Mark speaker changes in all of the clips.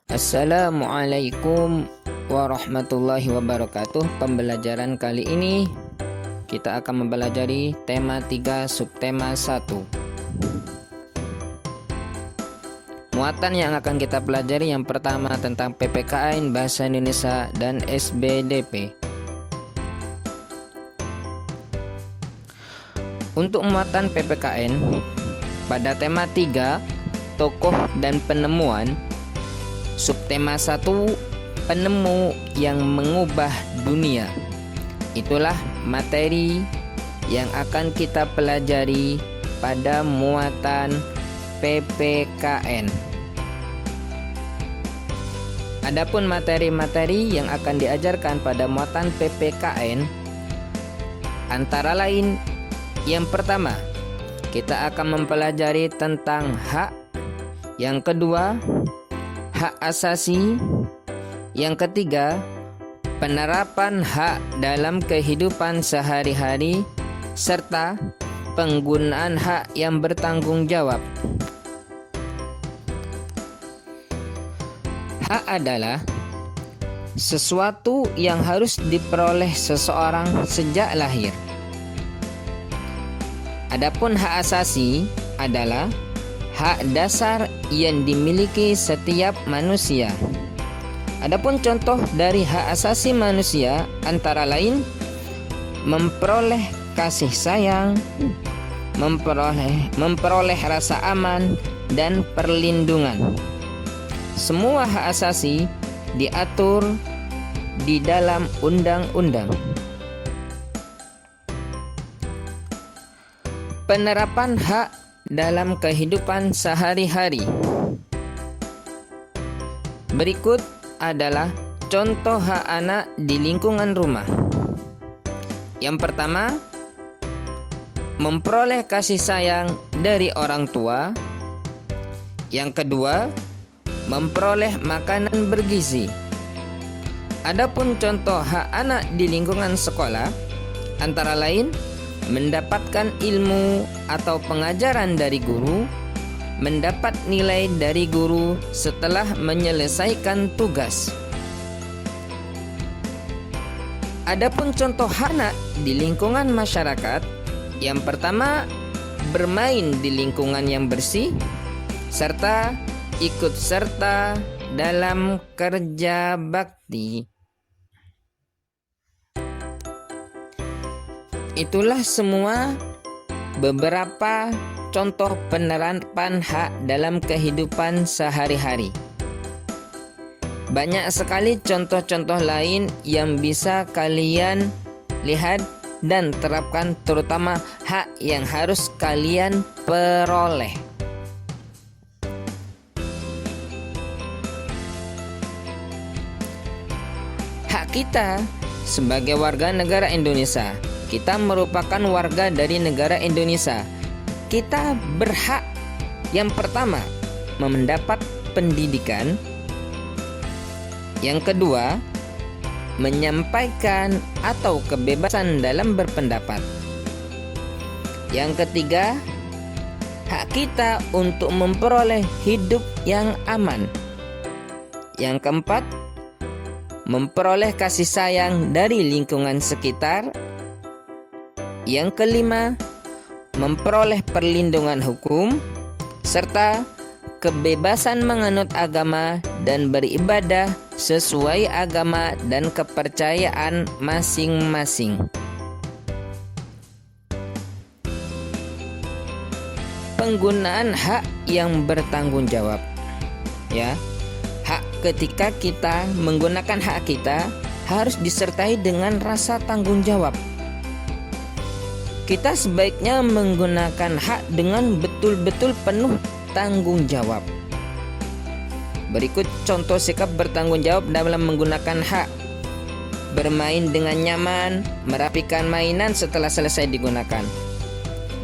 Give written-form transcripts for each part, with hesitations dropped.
Speaker 1: Assalamualaikum warahmatullahi wabarakatuh. Pembelajaran kali ini kita akan mempelajari tema 3 subtema 1. Muatan yang akan kita pelajari yang pertama tentang PPKN Bahasa Indonesia dan SBDP. Untuk muatan PPKN pada tema 3 tokoh dan penemuan, subtema 1 penemu yang mengubah dunia. Itulah materi yang akan kita pelajari pada muatan PPKN. Adapun materi-materi yang akan diajarkan pada muatan PPKN antara lain, yang pertama kita akan mempelajari tentang hak, yang kedua hak asasi, yang ketiga penerapan hak dalam kehidupan sehari-hari, serta penggunaan hak yang bertanggung jawab. Hak adalah sesuatu yang harus diperoleh seseorang sejak lahir. Adapun hak asasi adalah hak dasar yang dimiliki setiap manusia. Adapun contoh dari hak asasi manusia antara lain memperoleh kasih sayang, memperoleh rasa aman dan perlindungan. Semua hak asasi diatur di dalam undang-undang. Penerapan hak dalam kehidupan sehari-hari. Berikut adalah contoh hak anak di lingkungan rumah. Yang pertama, memperoleh kasih sayang dari orang tua. Yang kedua, memperoleh makanan bergizi. Adapun contoh hak anak di lingkungan sekolah antara lain mendapatkan ilmu atau pengajaran dari guru, mendapat nilai dari guru setelah menyelesaikan tugas. Adapun contoh hak anak di lingkungan masyarakat, yang pertama bermain di lingkungan yang bersih, serta ikut serta dalam kerja bakti. Itulah semua beberapa contoh penerapan hak dalam kehidupan sehari-hari. Banyak sekali contoh-contoh lain yang bisa kalian lihat dan terapkan, terutama hak yang harus kalian peroleh. Hak kita sebagai warga negara Indonesia, kita merupakan warga dari negara Indonesia. Kita berhak yang pertama mendapat pendidikan, yang kedua menyampaikan atau kebebasan dalam berpendapat, yang ketiga hak kita untuk memperoleh hidup yang aman, yang keempat memperoleh kasih sayang dari lingkungan sekitar, yang kelima memperoleh perlindungan hukum, serta kebebasan menganut agama dan beribadah sesuai agama dan kepercayaan masing-masing. Penggunaan hak yang bertanggung jawab. Ya, hak ketika kita menggunakan hak kita harus disertai dengan rasa tanggung jawab. Kita sebaiknya menggunakan hak dengan betul-betul penuh tanggung jawab. Berikut contoh sikap bertanggung jawab dalam menggunakan hak. Bermain dengan nyaman, merapikan mainan setelah selesai digunakan.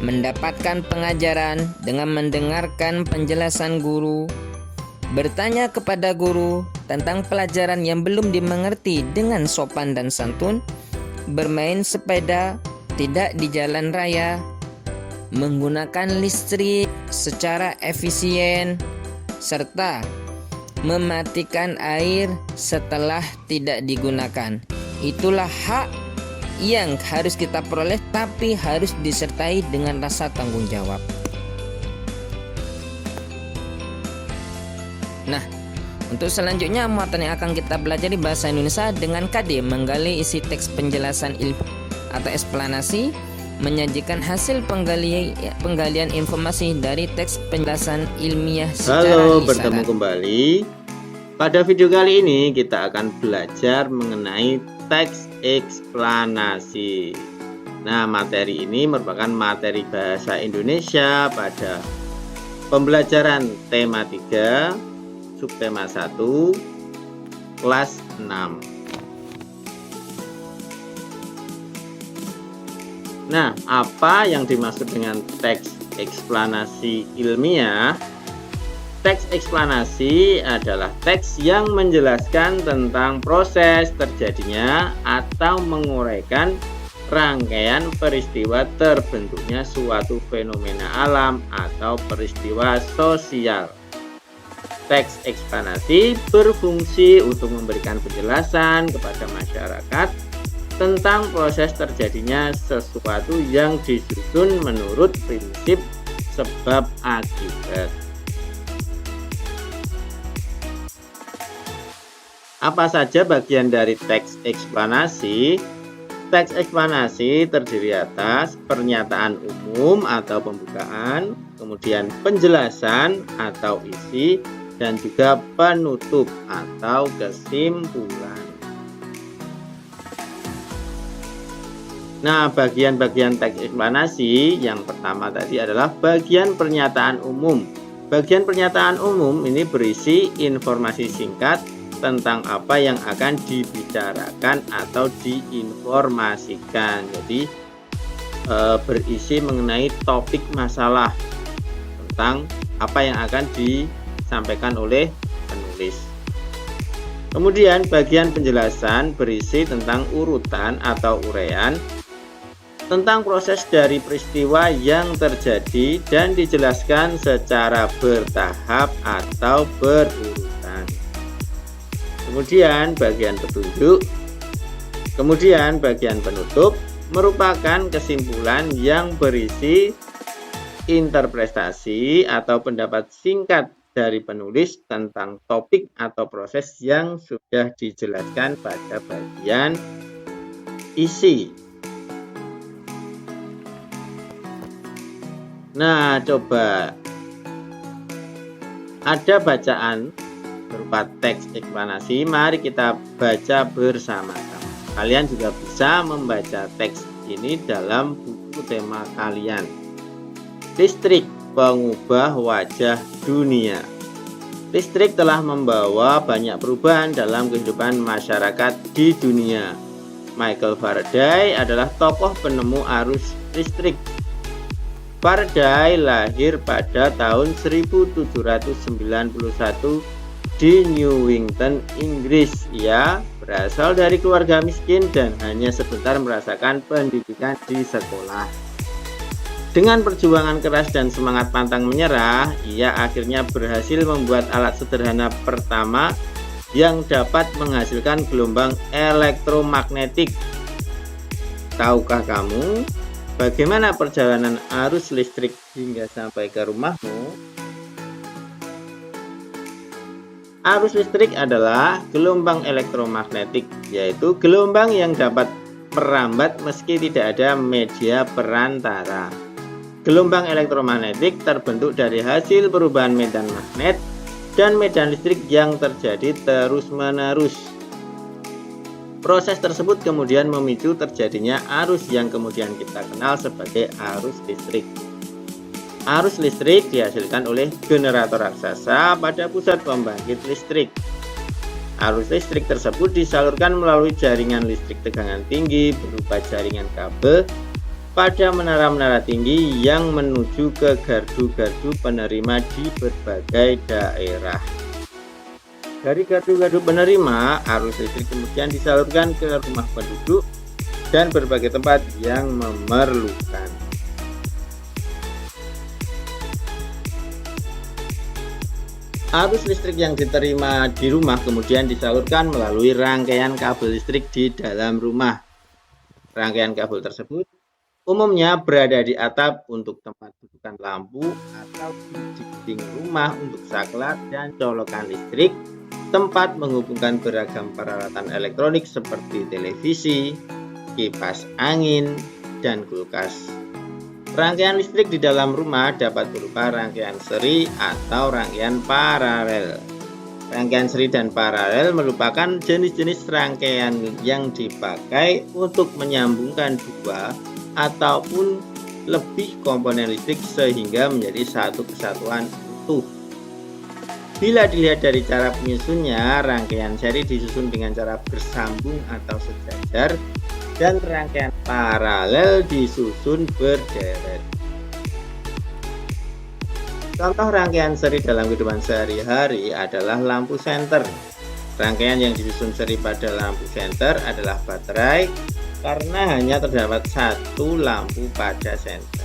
Speaker 1: Mendapatkan pengajaran dengan mendengarkan penjelasan guru. Bertanya kepada guru tentang pelajaran yang belum dimengerti dengan sopan dan santun. Bermain sepeda tidak di jalan raya, menggunakan listrik secara efisien, serta mematikan air setelah tidak digunakan. Itulah hak yang harus kita peroleh, tapi harus disertai dengan rasa tanggung jawab. Nah, untuk selanjutnya muatan yang akan kita pelajari bahasa Indonesia dengan KD, menggali isi teks penjelasan ilmu atau eksplanasi, menyajikan hasil penggalian informasi dari teks penjelasan ilmiah secara
Speaker 2: Halo,
Speaker 1: lisan.
Speaker 2: bertemu kembali. Pada video kali ini kita akan belajar mengenai teks eksplanasi. Nah, materi ini merupakan materi bahasa Indonesia pada pembelajaran tema 3, subtema 1, kelas 6. Nah, apa yang dimaksud dengan teks eksplanasi ilmiah? Teks eksplanasi adalah teks yang menjelaskan tentang proses terjadinya atau menguraikan rangkaian peristiwa terbentuknya suatu fenomena alam atau peristiwa sosial. Teks eksplanasi berfungsi untuk memberikan penjelasan kepada masyarakat tentang proses terjadinya sesuatu yang disusun menurut prinsip sebab akibat. Apa saja bagian dari teks eksplanasi? Teks eksplanasi terdiri atas pernyataan umum atau pembukaan, kemudian penjelasan atau isi, dan juga penutup atau kesimpulan. Nah, bagian-bagian teks eksplanasi yang pertama tadi adalah bagian pernyataan umum. Bagian pernyataan umum ini berisi informasi singkat tentang apa yang akan dibicarakan atau diinformasikan. Jadi berisi mengenai topik masalah tentang apa yang akan disampaikan oleh penulis. Kemudian bagian penjelasan berisi tentang urutan atau uraian tentang proses dari peristiwa yang terjadi dan dijelaskan secara bertahap atau berurutan. Kemudian bagian petunjuk, kemudian bagian penutup merupakan kesimpulan yang berisi interpretasi atau pendapat singkat dari penulis tentang topik atau proses yang sudah dijelaskan pada bagian isi. Nah, coba ada bacaan berupa teks eksplanasi, mari kita baca bersama-sama. Kalian juga bisa membaca teks ini dalam buku tema kalian. Listrik, pengubah wajah dunia. Listrik telah membawa banyak perubahan dalam kehidupan masyarakat di dunia. Michael Faraday adalah tokoh penemu arus listrik. Faraday lahir pada tahun 1791 di Newington, Inggris. Ia berasal dari keluarga miskin dan hanya sebentar merasakan pendidikan di sekolah. Dengan perjuangan keras dan semangat pantang menyerah, ia akhirnya berhasil membuat alat sederhana pertama yang dapat menghasilkan gelombang elektromagnetik. Tahukah kamu bagaimana perjalanan arus listrik hingga sampai ke rumahmu? Arus listrik adalah gelombang elektromagnetik, yaitu gelombang yang dapat merambat meski tidak ada media perantara. Gelombang elektromagnetik terbentuk dari hasil perubahan medan magnet dan medan listrik yang terjadi terus-menerus. Proses tersebut kemudian memicu terjadinya arus yang kemudian kita kenal sebagai arus listrik. Arus listrik dihasilkan oleh generator raksasa pada pusat pembangkit listrik. Arus listrik tersebut disalurkan melalui jaringan listrik tegangan tinggi berupa jaringan kabel pada menara-menara tinggi yang menuju ke gardu-gardu penerima di berbagai daerah. Dari gardu-gardu penerima, arus listrik kemudian disalurkan ke rumah penduduk dan berbagai tempat yang memerlukan. Arus listrik yang diterima di rumah kemudian disalurkan melalui rangkaian kabel listrik di dalam rumah. Rangkaian kabel tersebut umumnya berada di atap untuk tempat dudukan lampu atau di dinding rumah untuk saklar dan colokan listrik, tempat menghubungkan beragam peralatan elektronik seperti televisi, kipas angin, dan kulkas. Rangkaian listrik di dalam rumah dapat berupa rangkaian seri atau rangkaian paralel. Rangkaian seri dan paralel merupakan jenis-jenis rangkaian yang dipakai untuk menyambungkan dua ataupun lebih komponen listrik sehingga menjadi satu kesatuan utuh. Bila dilihat dari cara penyusunnya, rangkaian seri disusun dengan cara bersambung atau sejajar, dan rangkaian paralel disusun berderet. Contoh rangkaian seri dalam kehidupan sehari-hari adalah lampu senter. Rangkaian yang disusun seri pada lampu senter adalah baterai karena hanya terdapat satu lampu pada senter.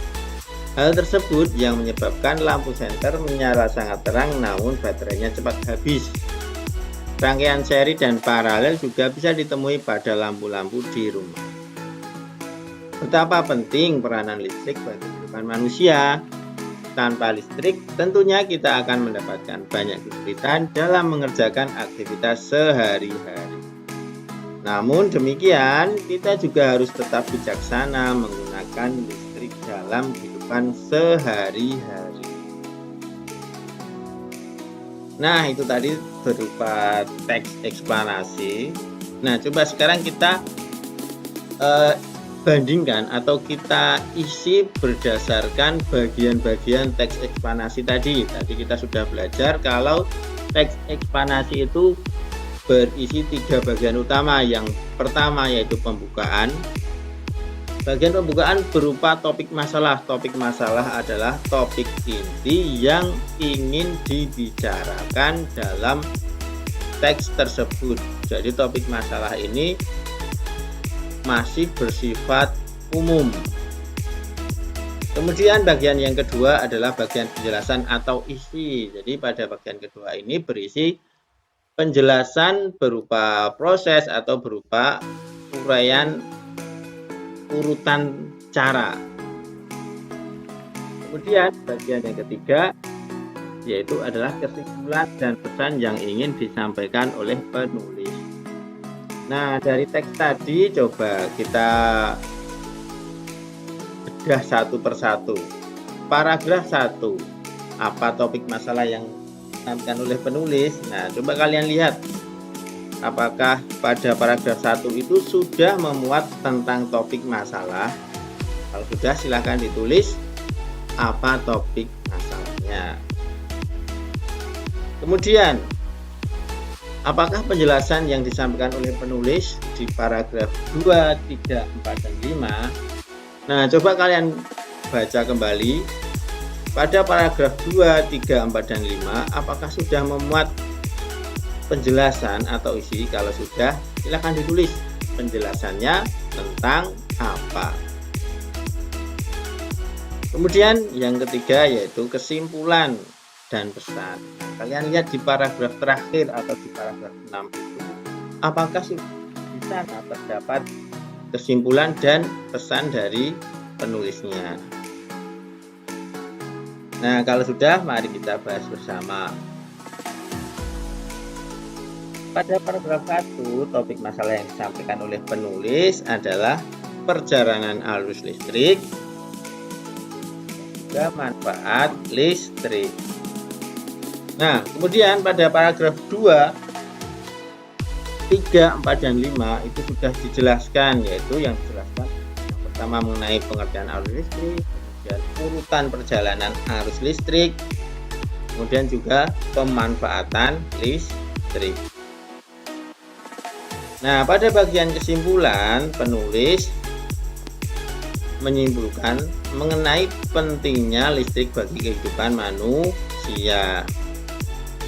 Speaker 2: Hal tersebut yang menyebabkan lampu senter menyala sangat terang namun baterainya cepat habis. Rangkaian seri dan paralel juga bisa ditemui pada lampu-lampu di rumah. Betapa penting peranan listrik bagi kehidupan manusia. Tanpa listrik, tentunya kita akan mendapatkan banyak kesulitan dalam mengerjakan aktivitas sehari-hari. Namun demikian, kita juga harus tetap bijaksana menggunakan listrik dalam kehidupan sehari-hari. Nah, itu tadi berupa teks eksplanasi. Nah, coba sekarang kita bandingkan atau kita isi berdasarkan bagian-bagian teks eksplanasi tadi. Tadi kita sudah belajar kalau teks eksplanasi itu berisi 3 bagian utama. Yang pertama yaitu pembukaan. Bagian pembukaan berupa topik masalah. Topik masalah adalah topik inti yang ingin dibicarakan dalam teks tersebut. Jadi topik masalah ini masih bersifat umum. Kemudian bagian yang kedua adalah bagian penjelasan atau isi. Jadi pada bagian kedua ini berisi penjelasan berupa proses atau berupa uraian urutan cara. Kemudian bagian yang ketiga yaitu adalah kesimpulan dan pesan yang ingin disampaikan oleh penulis. Nah, dari teks tadi coba kita bedah satu persatu. Paragraf 1, apa topik masalah yang disampaikan oleh penulis? Nah, coba kalian lihat apakah pada paragraf 1 itu sudah memuat tentang topik masalah. Kalau sudah, silahkan ditulis apa topik masalahnya. Kemudian, apakah penjelasan yang disampaikan oleh penulis di paragraf 2, 3, 4, dan 5? Nah, coba kalian baca kembali. Pada paragraf 2, 3, 4, dan 5, apakah sudah memuat penjelasan atau isi? Kalau sudah, silakan ditulis penjelasannya tentang apa. Kemudian yang ketiga yaitu kesimpulan dan pesan. Kalian lihat di paragraf terakhir atau di paragraf 6 itu, apakah di sana terdapat kesimpulan dan pesan dari penulisnya. Nah, kalau sudah, mari kita bahas bersama. Pada paragraf 1, topik masalah yang disampaikan oleh penulis adalah perjalanan arus listrik dan manfaat listrik. Nah, kemudian pada paragraf 2, 3, 4, dan 5 itu sudah dijelaskan, yaitu yang dijelaskan yang pertama mengenai pengertian arus listrik, kemudian urutan perjalanan arus listrik, kemudian juga pemanfaatan listrik. Nah, pada bagian kesimpulan, penulis menyimpulkan mengenai pentingnya listrik bagi kehidupan manusia.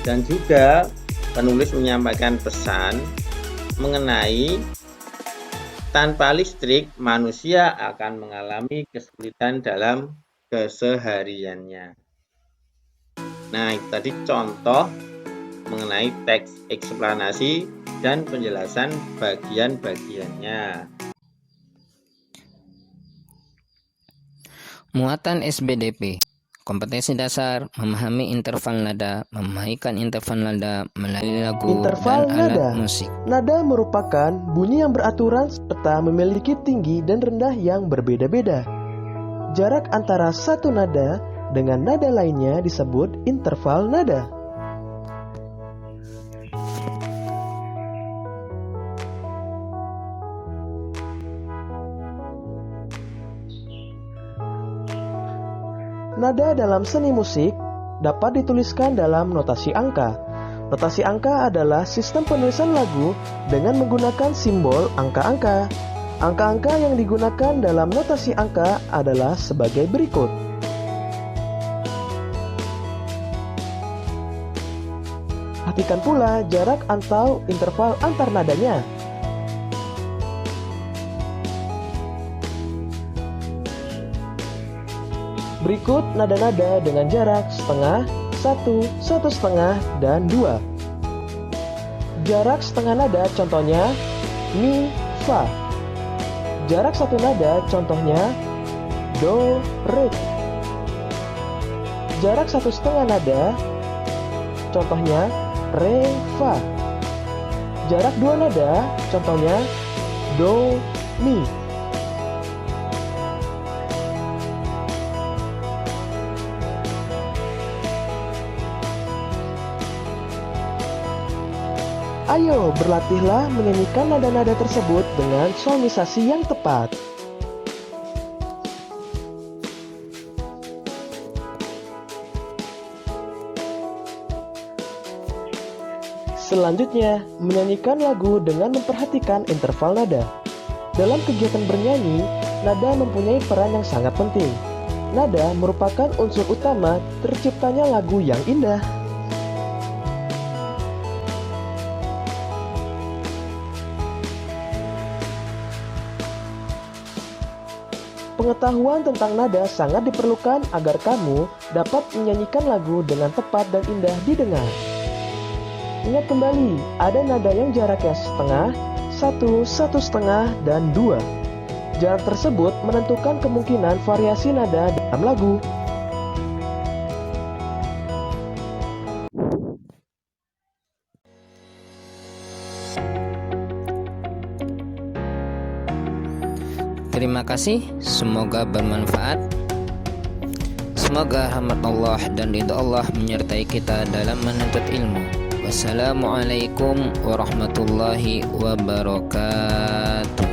Speaker 2: Dan juga penulis menyampaikan pesan mengenai tanpa listrik manusia akan mengalami kesulitan dalam kesehariannya. Nah, itu tadi contoh mengenai teks eksplanasi dan penjelasan bagian-bagiannya.
Speaker 1: Muatan SBDP. Kompetensi dasar, memahami interval nada, memainkan interval nada melalui lagu
Speaker 3: Interval
Speaker 1: dan alat
Speaker 3: nada.
Speaker 1: musik.
Speaker 3: Nada merupakan bunyi yang beraturan serta memiliki tinggi dan rendah yang berbeda-beda. Jarak antara satu nada dengan nada lainnya disebut interval nada. Nada dalam seni musik dapat dituliskan dalam notasi angka. Notasi angka adalah sistem penulisan lagu dengan menggunakan simbol angka-angka. Angka-angka yang digunakan dalam notasi angka adalah sebagai berikut. Perhatikan pula jarak atau interval antar nadanya. Berikut nada-nada dengan jarak setengah, 1, 1,5, dan 2. Jarak setengah nada contohnya Mi, Fa. Jarak satu nada contohnya Do, Re. Jarak 1,5 nada contohnya Re, Fa. Jarak 2 nada contohnya Do, Mi. Ayo, berlatihlah menyanyikan nada-nada tersebut dengan solmisasi yang tepat. Selanjutnya, menyanyikan lagu dengan memperhatikan interval nada. Dalam kegiatan bernyanyi, nada mempunyai peran yang sangat penting. Nada merupakan unsur utama terciptanya lagu yang indah. Pengetahuan tentang nada sangat diperlukan agar kamu dapat menyanyikan lagu dengan tepat dan indah didengar. Ingat kembali, ada nada yang jaraknya setengah, 1, 1,5, dan 2. Jarak tersebut menentukan kemungkinan variasi nada dalam lagu.
Speaker 1: Terima kasih, semoga bermanfaat. Semoga rahmat Allah dan ridha Allah menyertai kita dalam menuntut ilmu. Wassalamualaikum warahmatullahi wabarakatuh.